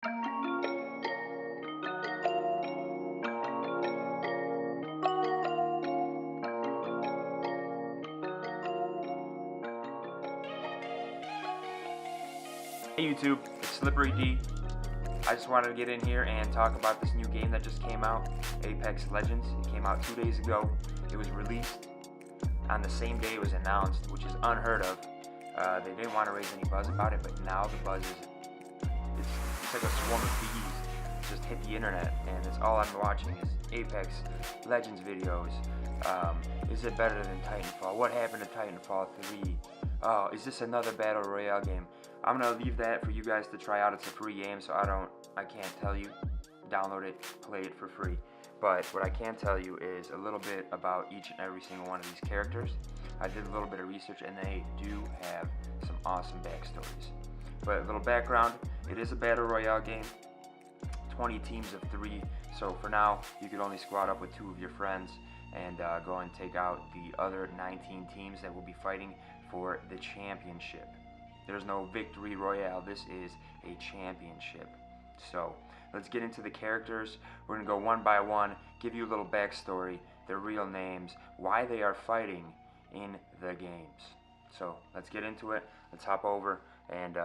Hey YouTube, it's Slippery D. I just wanted to get in here and talk about this new game that just came out, Apex Legends. It came out 2 days ago. It was released on the same day it was announced, which is unheard of. They didn't want to raise any buzz about it, but now the buzz is, it's like a swarm of bees just hit the internet, and it's all I'm watching is Apex Legends videos. Is it better than Titanfall? What happened to Titanfall 3? Oh, is this another Battle Royale game? I'm gonna leave that for you guys to try out. It's a free game, so I can't tell you. Download it, play it for free. But what I can tell you is a little bit about each and every single one of these characters. I did a little bit of research, and they do have some awesome backstories. But a little background, it is a Battle Royale game. 20 teams of 3, so for now, you could only squad up with 2 of your friends and go and take out the other 19 teams that will be fighting for the championship. There's no victory royale, this is a championship. So let's get into the characters. We're gonna go one by one, give you a little backstory, their real names, why they are fighting in the games. So let's get into it, let's hop over and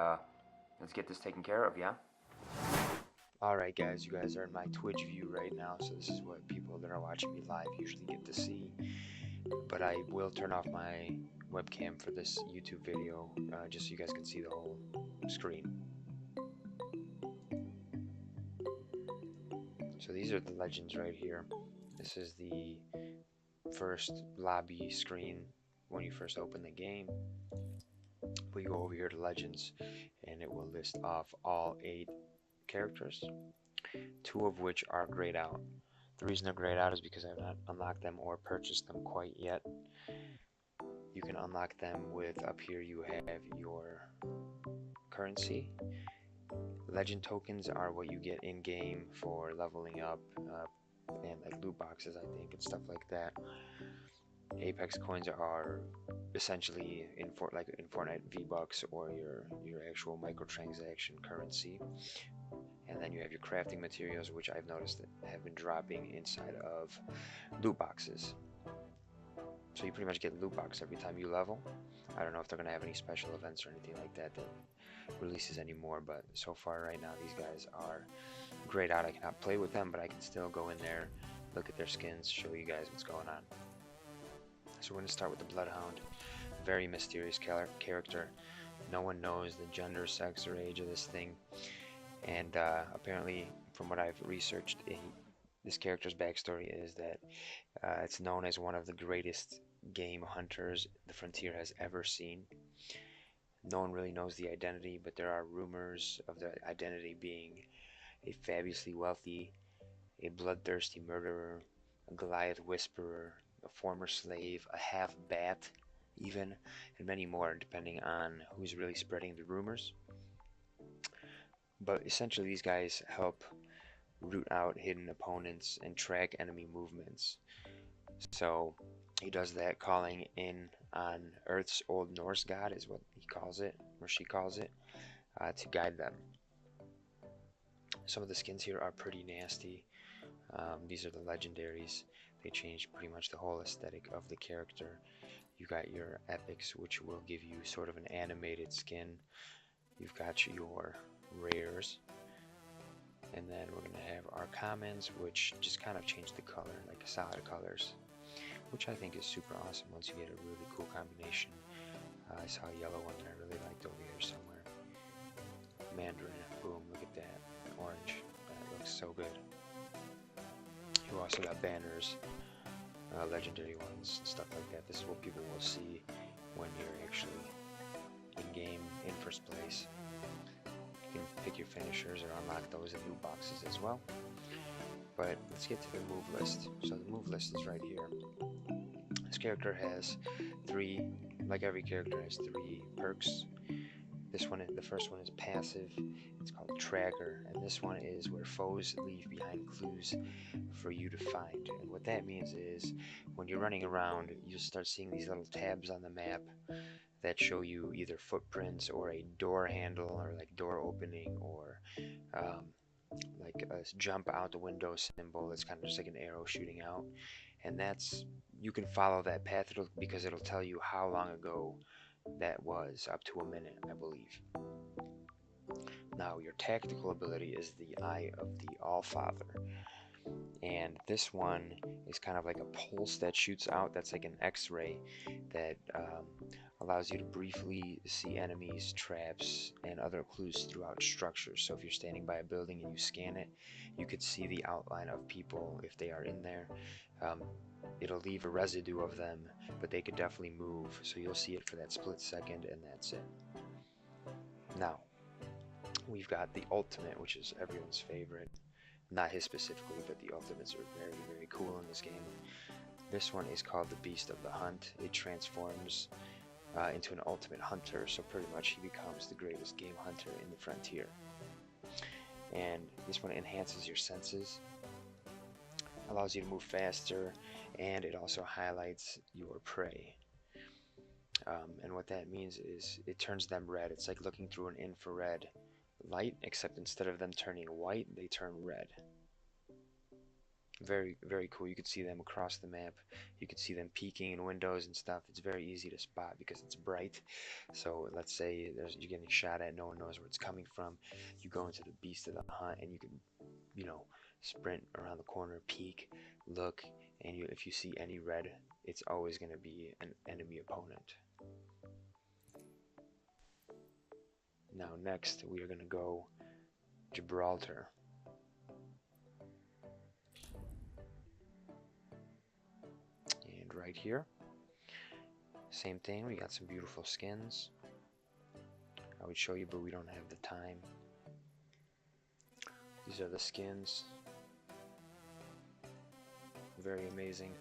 let's get this taken care of, yeah? Alright guys, you guys are in my Twitch view right now, so this is what people that are watching me live usually get to see. But I will turn off my webcam for this YouTube video, just so you guys can see the whole screen. So these are the legends right here. This is the first lobby screen when you first open the game. We go over here to legends, and it will list off all 8 characters, 2 of which are grayed out. The reason they're grayed out is because I have not unlocked them or purchased them quite yet. You can unlock them with, up here you have your currency. Legend tokens are what you get in game for leveling up and like loot boxes, I think, and stuff like that. Apex coins are essentially in Fortnite V-Bucks or your actual microtransaction currency. And then you have your crafting materials, which I've noticed that have been dropping inside of loot boxes. So you pretty much get loot box every time you level. I don't know if they're going to have any special events or anything like that releases anymore, but so far right now these guys are grayed out. I cannot play with them, but I can still go in there, look at their skins, show you guys what's going on. So we're going to start with the Bloodhound. Very mysterious character. No one knows the gender, sex, or age of this thing. And apparently, from what I've researched, this character's backstory is that it's known as one of the greatest game hunters the Frontier has ever seen. No one really knows the identity, but there are rumors of the identity being a fabulously wealthy, a bloodthirsty murderer, a Goliath whisperer, a former slave, a half-bat even, and many more, depending on who's really spreading the rumors. But essentially these guys help root out hidden opponents and track enemy movements. So he does that calling in on Earth's Old Norse god, is what he calls it, or she calls it, to guide them. Some of the skins here are pretty nasty. These are the legendaries. They change pretty much the whole aesthetic of the character. You got your epics, which will give you sort of an animated skin. You've got your rares, and then we're going to have our commons, which just kind of change the color, like solid colors, which I think is super awesome once you get a really cool combination. I saw a yellow one that I really liked over here somewhere. Mandarin, boom, look at that. Orange, that looks so good. You also got banners, legendary ones, stuff like that. This is what people will see when you're actually in-game, in first place. You can pick your finishers or unlock those in loot boxes as well. But let's get to the move list. So the move list is right here. This character has 3, like every character has 3 perks. This one, the first one is passive. It's called Tracker, and this one is where foes leave behind clues for you to find. And what that means is when you're running around, you'll start seeing these little tabs on the map that show you either footprints or a door handle or like door opening or um, like a jump out the window symbol. It's kind of just like an arrow shooting out, and that's, you can follow that path because it'll tell you how long ago that was, up to a minute, I believe. Now, your tactical ability is the Eye of the Allfather, and this one is kind of like a pulse that shoots out. That's like an X-ray that allows you to briefly see enemies, traps, and other clues throughout structures. So if you're standing by a building and you scan it, you could see the outline of people if they are in there. Um, It'll leave a residue of them, but they could definitely move, so you'll see it for that split second, and that's it. Now, we've got the ultimate, which is everyone's favorite. Not his specifically, but the ultimates are very, very cool in this game. This one is called the Beast of the Hunt. It transforms into an ultimate hunter, so pretty much he becomes the greatest game hunter in the frontier. And this one enhances your senses, allows you to move faster, and it also highlights your prey. And what that means is it turns them red. It's like looking through an infrared light, except instead of them turning white, they turn red. Very, very cool. You can see them across the map. You can see them peeking in windows and stuff. It's very easy to spot because it's bright. So let's say you're getting shot at, no one knows where it's coming from. You go into the Beast of the Hunt and you can, sprint around the corner, peek, look, and if you see any red, it's always going to be an enemy opponent. Now next we are going to go Gibraltar. And right here, same thing, we got some beautiful skins. I would show you, but we don't have the time. These are the skins. Very amazing.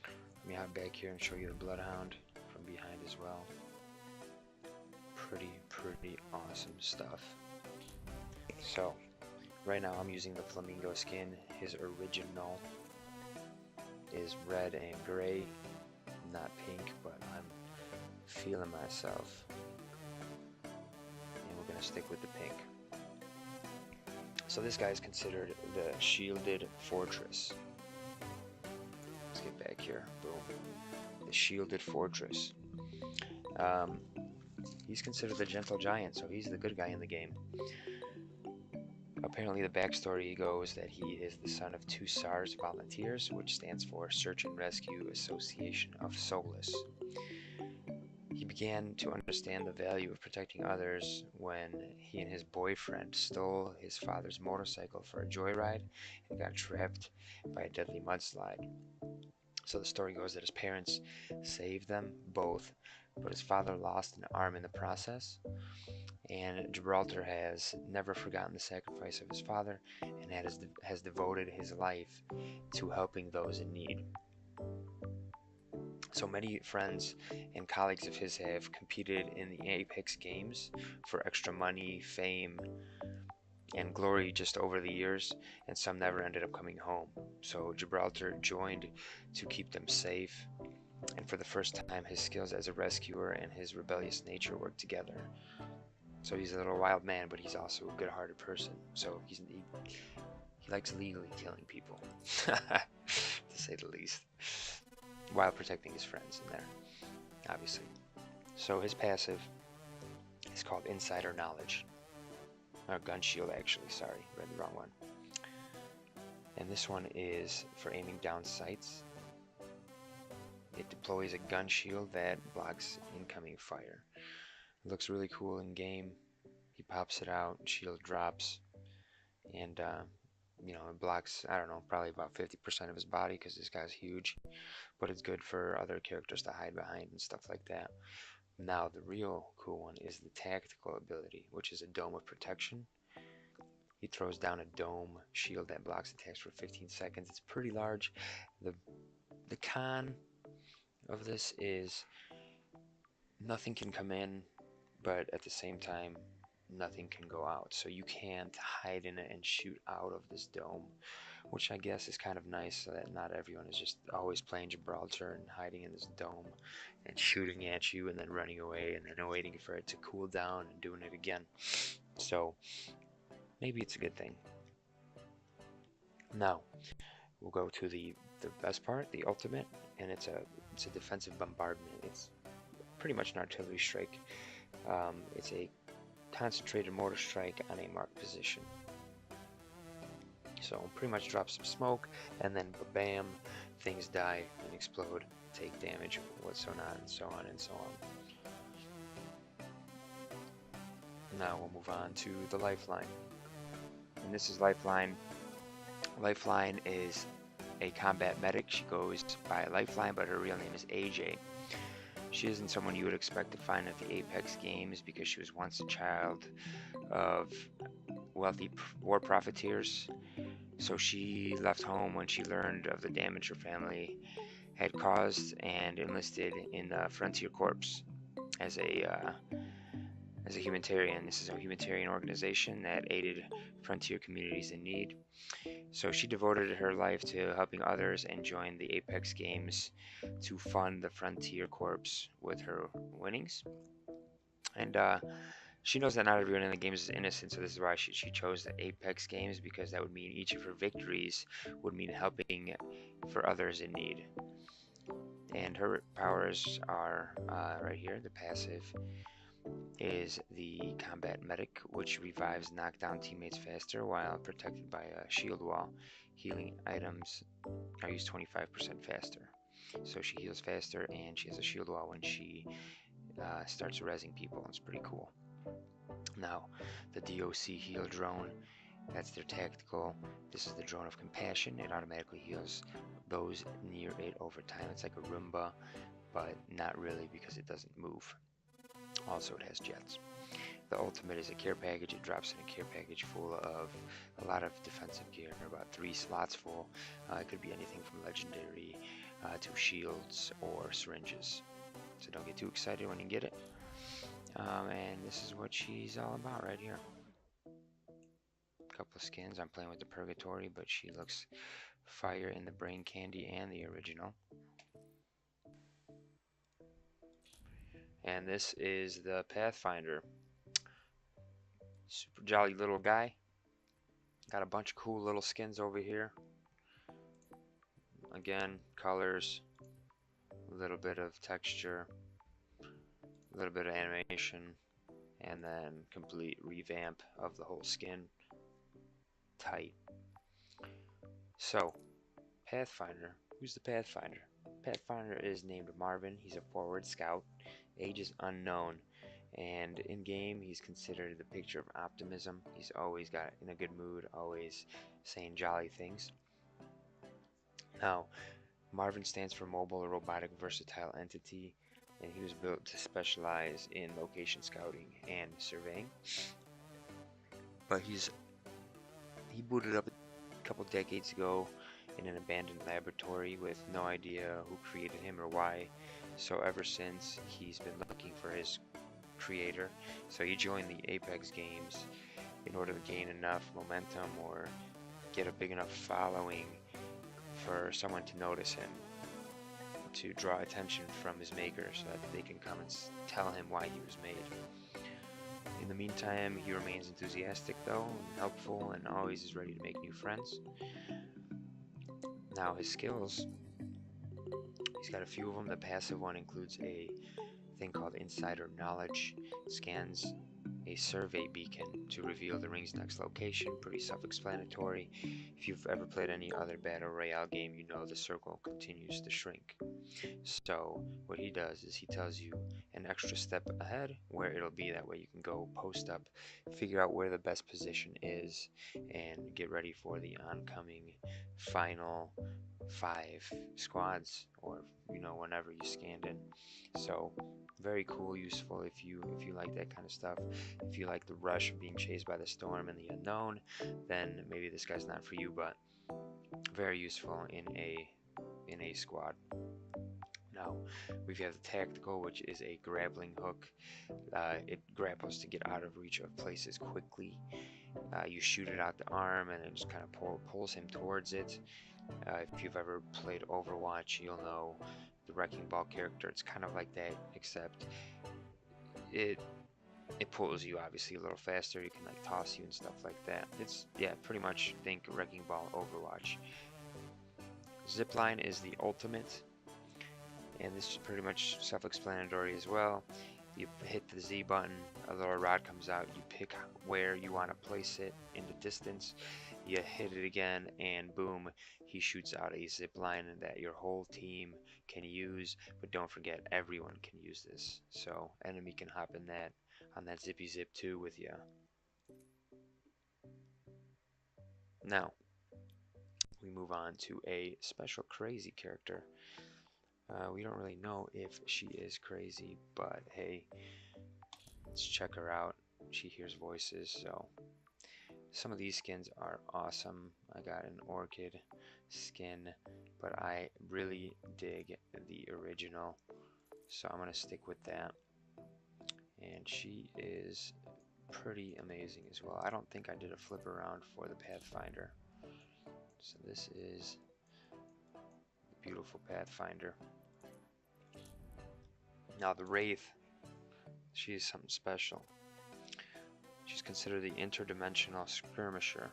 Let me hop back here and show you the Bloodhound from behind as well. Pretty awesome stuff. So, right now I'm using the Flamingo skin. His original is red and gray, not pink, but I'm feeling myself. And we're going to stick with the pink. So this guy is considered the Shielded Fortress. Let's get back here. Boom. The Shielded Fortress. He's considered the Gentle Giant, so he's the good guy in the game. Apparently the backstory goes that he is the son of two SARS volunteers, which stands for Search and Rescue Association of Solace. He began to understand the value of protecting others when he and his boyfriend stole his father's motorcycle for a joyride and got trapped by a deadly mudslide. So the story goes that his parents saved them both, but his father lost an arm in the process. And Gibraltar has never forgotten the sacrifice of his father and has devoted his life to helping those in need. So many friends and colleagues of his have competed in the Apex games for extra money, fame, and glory just over the years, and some never ended up coming home. So Gibraltar joined to keep them safe, and for the first time his skills as a rescuer and his rebellious nature worked together. So he's a little wild man, but he's also a good-hearted person. So he likes legally killing people, to say the least, while protecting his friends in there, obviously. So his passive is called Insider Knowledge. Or Gun Shield, actually, sorry, read the wrong one. And this one is for aiming down sights. It deploys a gun shield that blocks incoming fire. It looks really cool in game. He pops it out, shield drops, and it blocks, I don't know, probably about 50% of his body because this guy's huge. But it's good for other characters to hide behind and stuff like that. Now the real cool one is the tactical ability, which is a dome of protection. He throws down a dome shield that blocks attacks for 15 seconds. It's pretty large. The con of this is nothing can come in, but at the same time nothing can go out. So you can't hide in it and shoot out of this dome, which I guess is kind of nice, so that not everyone is just always playing Gibraltar and hiding in this dome and shooting at you and then running away and then waiting for it to cool down and doing it again. So maybe it's a good thing. Now we'll go to the best part, the ultimate, and it's a defensive bombardment. It's pretty much an artillery strike. It's a concentrated mortar strike on a marked position. So pretty much drop some smoke, and then bam, things die and explode, take damage, what's so not, and so on and so on. Now we'll move on to the Lifeline. And this is Lifeline. Lifeline is a combat medic. She goes by Lifeline, but her real name is AJ. She isn't someone you would expect to find at the Apex games because she was once a child of wealthy war profiteers. So she left home when she learned of the damage her family had caused and enlisted in the Frontier Corps as a humanitarian. This is a humanitarian organization that aided frontier communities in need. So she devoted her life to helping others and joined the Apex games to fund the Frontier Corps with her winnings. And she knows that not everyone in the games is innocent, so this is why she chose the Apex games, because that would mean each of her victories would mean helping for others in need. And her powers are right here. The passive is the combat medic, which revives knockdown teammates faster while protected by a shield wall. Healing items are used 25% faster. So she heals faster, and she has a shield wall when she starts rezzing people. It's pretty cool. Now, the DOC heal drone, that's their tactical. This is the drone of compassion. It automatically heals those near it over time. It's like a Roomba, but not really because it doesn't move. Also, it has jets. The ultimate is a care package. It drops in a care package full of a lot of defensive gear, about 3 slots full. It could be anything from legendary to shields or syringes. So don't get too excited when you get it. And this is what she's all about right here. A couple of skins. I'm playing with the Purgatory, but she looks fire in the Brain Candy and the original. And this is the Pathfinder. Super jolly little guy. Got a bunch of cool little skins over here. Again, colors, a little bit of texture, a little bit of animation, and then complete revamp of the whole skin. Tight. So, Pathfinder. Who's the Pathfinder? Pathfinder is named Marvin. He's a forward scout. Age is unknown. And in game, he's considered the picture of optimism. He's always got in a good mood, always saying jolly things. Now, Marvin stands for Mobile Robotic Versatile Entity, and he was built to specialize in location scouting and surveying. But he booted up a couple decades ago in an abandoned laboratory with no idea who created him or why. So ever since, he's been looking for his creator. So he joined the Apex games in order to gain enough momentum or get a big enough following for someone to notice him, to draw attention from his maker so that they can come and tell him why he was made. In the meantime, he remains enthusiastic though, and helpful, and always is ready to make new friends. Now his skills, he's got a few of them. The passive one includes a thing called Insider Knowledge. It scans a survey beacon to reveal the ring's next location. Pretty self-explanatory. If you've ever played any other Battle Royale game, you know the circle continues to shrink. So what he does is he tells you an extra step ahead where it'll be. That way you can go post up, figure out where the best position is, and get ready for the oncoming final 5 squads, or whenever you scanned in. So very cool, useful if you like that kind of stuff. If you like the rush of being chased by the storm and the unknown, then maybe this guy's not for you, but very useful in a squad. Now, we have the tactical, which is a grappling hook. It grapples to get out of reach of places quickly. You shoot it out the arm and it just kind of pulls him towards it. If you've ever played Overwatch, you'll know the Wrecking Ball character. It's kind of like that, except it pulls you obviously a little faster. You can like toss you and stuff like that. It's, yeah, pretty much think Wrecking Ball Overwatch. Zipline is the ultimate, and this is pretty much self-explanatory as well. You hit the Z button, a little rod comes out, you pick where you want to place it in the distance, you hit it again, and boom, he shoots out a zip line that your whole team can use. But don't forget, everyone can use this, so enemy can hop in that on that zippy zip too with you. Now we move on to a special crazy character. We don't really know if she is crazy, but hey, let's check her out. She hears voices, so some of these skins are awesome. I got an orchid skin, but I really dig the original, so I'm gonna stick with that. And she is pretty amazing as well. I don't think I did a flip around for the Pathfinder. So this is the beautiful Pathfinder. Now the Wraith, she is something special. She's considered the interdimensional skirmisher.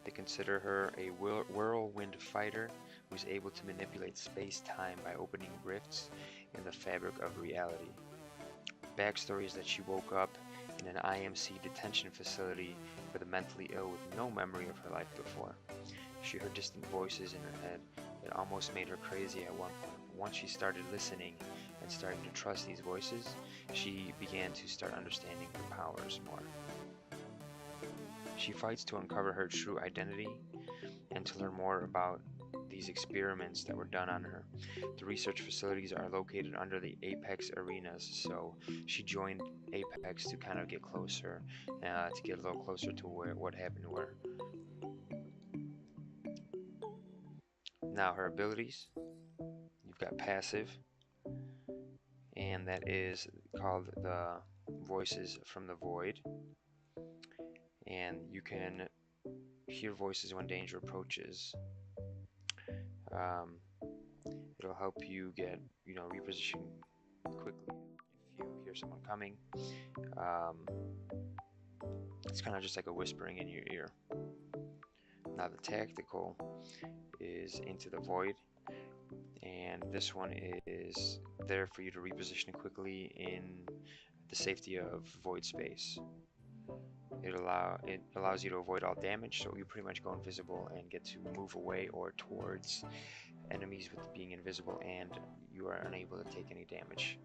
They consider her a whirlwind fighter who's able to manipulate space-time by opening rifts in the fabric of reality. Backstory is that she woke up in an IMC detention facility for the mentally ill with no memory of her life before. She heard distant voices in her head. It almost made her crazy at one point. Once she started listening and starting to trust these voices, she began to start understanding her powers more. She fights to uncover her true identity and to learn more about these experiments that were done on her. The research facilities are located under the Apex arenas, so she joined Apex to kind of get closer, to get a little closer to what happened to her. Now her abilities, you've got passive, and that is called the Voices from the Void, and you can hear voices when danger approaches. It'll help you get, reposition quickly if you hear someone coming. It's kind of just like a whispering in your ear. Now the tactical is Into the Void, and this one is there for you to reposition quickly in the safety of void space. It allows you to avoid all damage, so you pretty much go invisible and get to move away or towards enemies with being invisible, and you are unable to take any damage.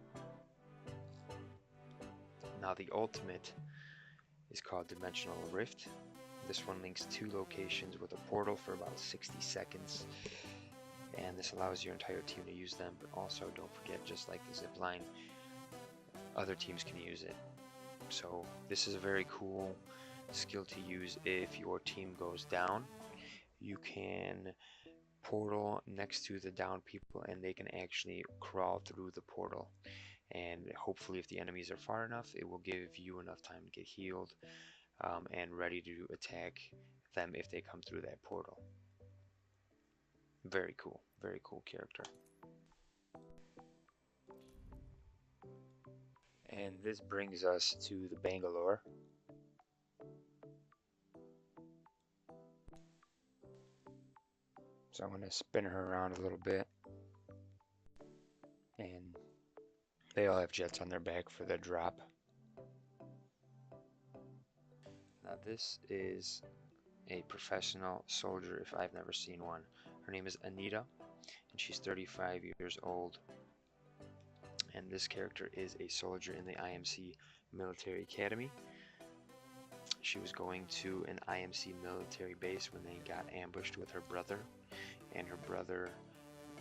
Now the ultimate is called Dimensional Rift. This one links two locations with a portal for about 60 seconds, and this allows your entire team to use them. But also don't forget, just like the zipline, other teams can use it. So this is a very cool skill to use if your team goes down. You can portal next to the down people and they can actually crawl through the portal, and hopefully if the enemies are far enough, it will give you enough time to get healed and ready to attack them if they come through that portal. Very cool character. And this brings us to the Bangalore. So I'm going to spin her around a little bit. And they all have jets on their back for the drop. Now this is a professional soldier if I've never seen one. Her name is Anita, and she's 35 years old. And this character is a soldier in the IMC Military Academy. She was going to an IMC military base when they got ambushed with her brother, and her brother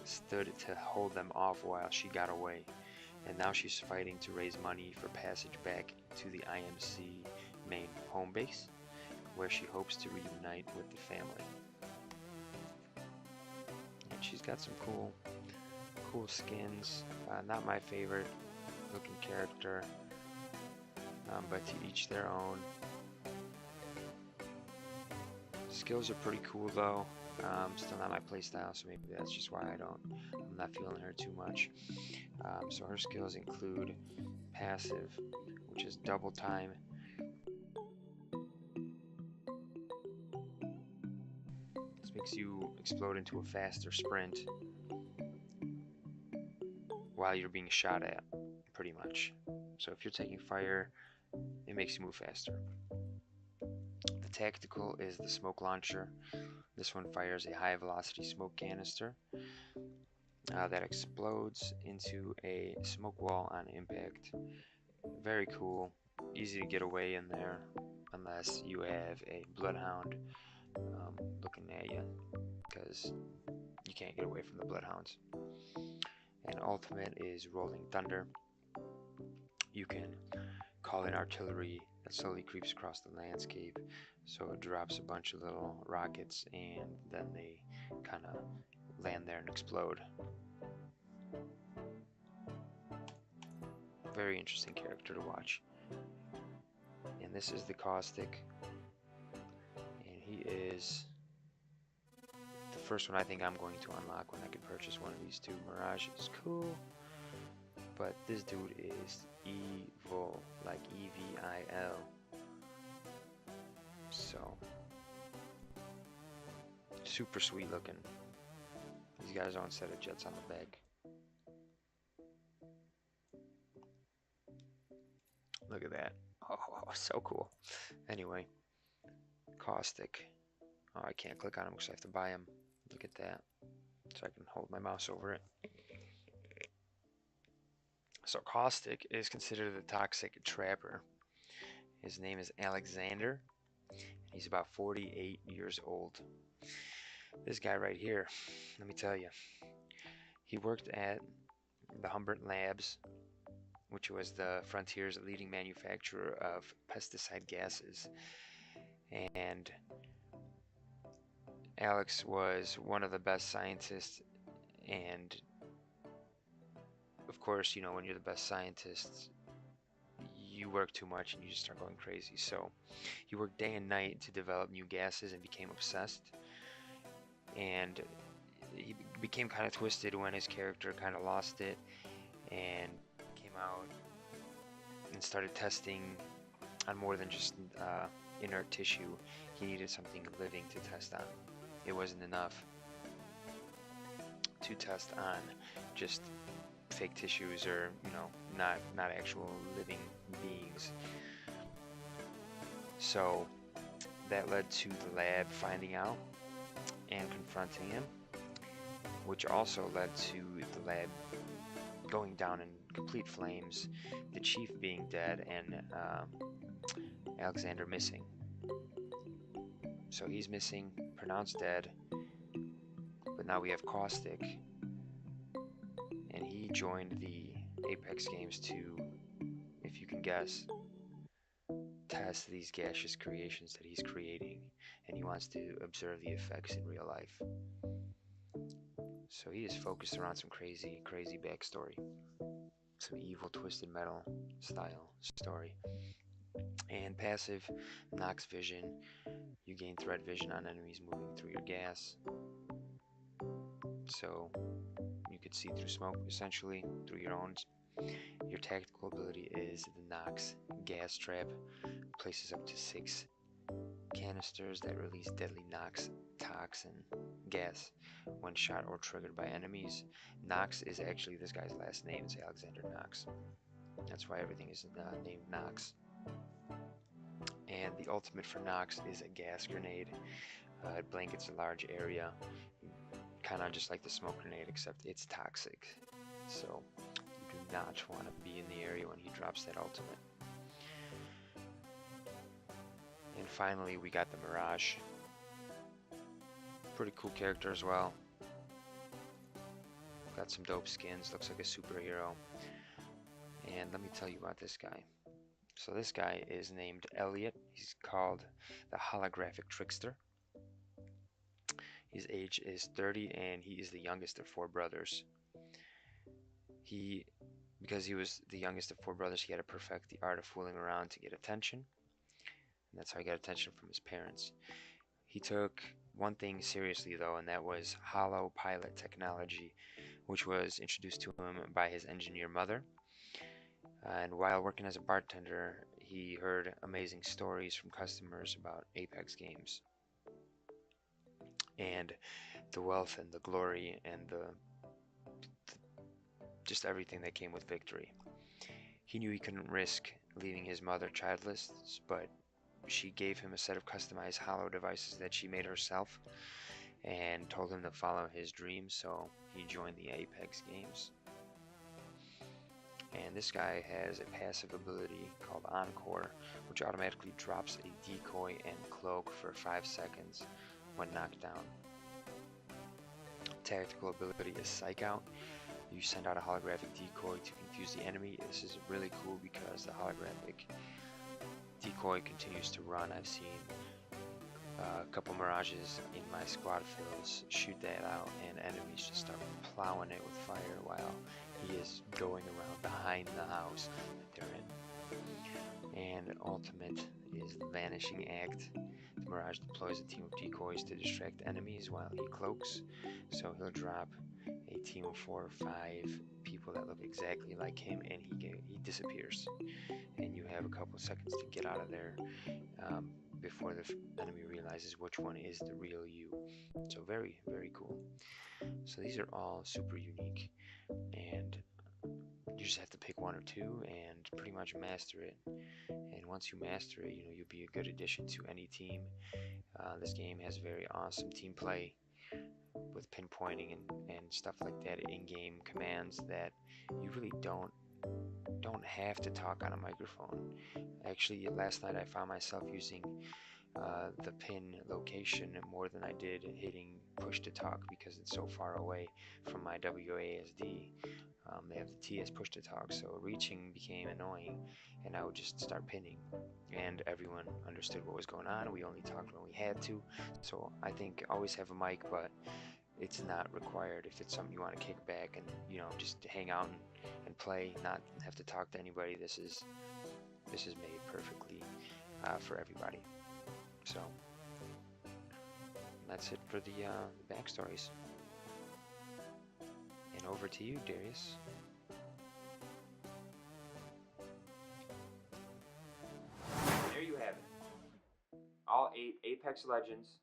stood to hold them off while she got away. And now she's fighting to raise money for passage back to the IMC main home base, where she hopes to reunite with the family. she's got some cool skins. Not my favorite looking character, but to each their own. Skills are pretty cool though. Still not my playstyle, so maybe that's just why I'm not feeling her too much. So her skills include passive, which is double time. This makes you explode into a faster sprint while you're being shot at, pretty much. So if you're taking fire, it makes you move faster. The tactical is the smoke launcher. This one fires a high velocity smoke canister that explodes into a smoke wall on impact. Very cool, easy to get away in there unless you have a Bloodhound looking at you, because you can't get away from the Bloodhounds. And ultimate is Rolling Thunder. You can call in artillery that slowly creeps across the landscape, so it drops a bunch of little rockets and then they kind of land there and explode. Very interesting character to watch. And this is the Caustic, and he is the first one I think I'm going to unlock when I can purchase one of these two. Mirage is cool, but this dude is evil, like E-V-I-L. So super sweet looking. He's got his own set of jets on the back. Look at that. Oh, so cool. Anyway, Caustic. Oh, I can't click on him because I have to buy him. Look at that. So I can hold my mouse over it. So Caustic is considered the toxic trapper. His name is Alexander. He's about 48 years old. This guy right here, let me tell you, he worked at the Humbert Labs, which was the Frontier's leading manufacturer of pesticide gases. And Alex was one of the best scientists, and of course, you know, when you're the best scientist, you work too much and you just start going crazy. So he worked day and night to develop new gases and became obsessed. And he became kind of twisted when his character kind of lost it and came out and started testing on more than just inert tissue. He needed something living to test on. It wasn't enough to test on just fake tissues or, you know, not actual living beings. So that led to the lab finding out and confronting him, which also led to the lab going down in complete flames, the chief being dead and Alexander missing. So he's missing, pronounced dead, but now we have Caustic, and he joined the Apex games to, if you can guess, test these gaseous creations that he's creating, and he wants to observe the effects in real life. So he is focused around some crazy backstory, some evil twisted metal style story. And passive knocks vision. You gain threat vision on enemies moving through your gas, so you could see through smoke essentially through your own. Your tactical ability is the Nox gas trap. Places up to 6 canisters that release deadly Nox toxin gas when shot or triggered by enemies. Nox is actually this guy's last name. It's Alexander Nox. That's why everything is named Nox. And the ultimate for Nox is a gas grenade. It blankets a large area, kind of just like the smoke grenade, except it's toxic. So you do not want to be in the area when he drops that ultimate. And finally, we got the Mirage. Pretty cool character as well. Got some dope skins, looks like a superhero. And let me tell you about this guy. So this guy is named Elliot. He's called the Holographic Trickster. His age is 30, and he is the youngest of 4 brothers. Because he was the youngest of 4 brothers, he had to perfect the art of fooling around to get attention, and that's how he got attention from his parents. He took one thing seriously, though, and that was hollow pilot technology, which was introduced to him by his engineer mother. And while working as a bartender, he heard amazing stories from customers about Apex games and the wealth and the glory and just everything that came with victory. He knew he couldn't risk leaving his mother childless, but she gave him a set of customized hollow devices that she made herself and told him to follow his dreams, so he joined the Apex games. And this guy has a passive ability called Encore, which automatically drops a decoy and cloak for 5 seconds when knocked down. Tactical ability is Psych Out. You send out a holographic decoy to confuse the enemy. This is really cool because the holographic decoy continues to run. I've seen a couple Mirages in my squad fills shoot that out, and enemies just start plowing it with fire while he is going around behind the house that they're in. And ultimate is the Vanishing Act. The Mirage deploys a team of decoys to distract enemies while he cloaks, so he'll drop a team of 4 or 5 people that look exactly like him, and he disappears, and you have a couple seconds to get out of there before the enemy realizes which one is the real you. So very, very cool. So these are all super unique, and you just have to pick 1 or 2 and pretty much master it. And once you master it, you'll be a good addition to any team. This game has very awesome team play with pinpointing and stuff like that, in-game commands that you really don't have to talk on a microphone. Actually, last night I found myself using the pin location more than I did hitting push to talk because it's so far away from my WASD. They have the T as push to talk, so reaching became annoying, and I would just start pinning, and everyone understood what was going on. We only talked when we had to, so I think always have a mic, but it's not required. If it's something you want to kick back and just hang out and play, not have to talk to anybody, this is made perfectly for everybody. So that's it for the backstories. And over to you, Darius. There you have it. All 8 Apex Legends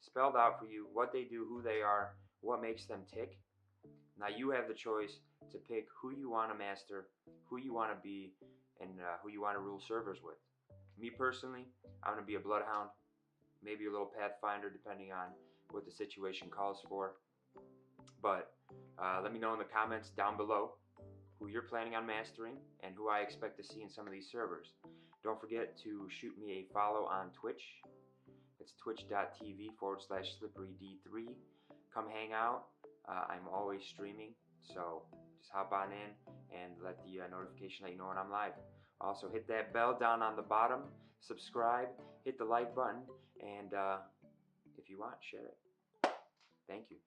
spelled out for you, what they do, who they are, what makes them tick. Now you have the choice to pick who you want to master, who you want to be, and who you want to rule servers with. Me personally, I'm going to be a Bloodhound, maybe a little Pathfinder depending on what the situation calls for. But let me know in the comments down below who you're planning on mastering and who I expect to see in some of these servers. Don't forget to shoot me a follow on Twitch. It's twitch.tv/slipperyd3. Come hang out. I'm always streaming, so just hop on in and let the notification let you know when I'm live. Also, hit that bell down on the bottom, subscribe, hit the like button, and if you want, share it. Thank you.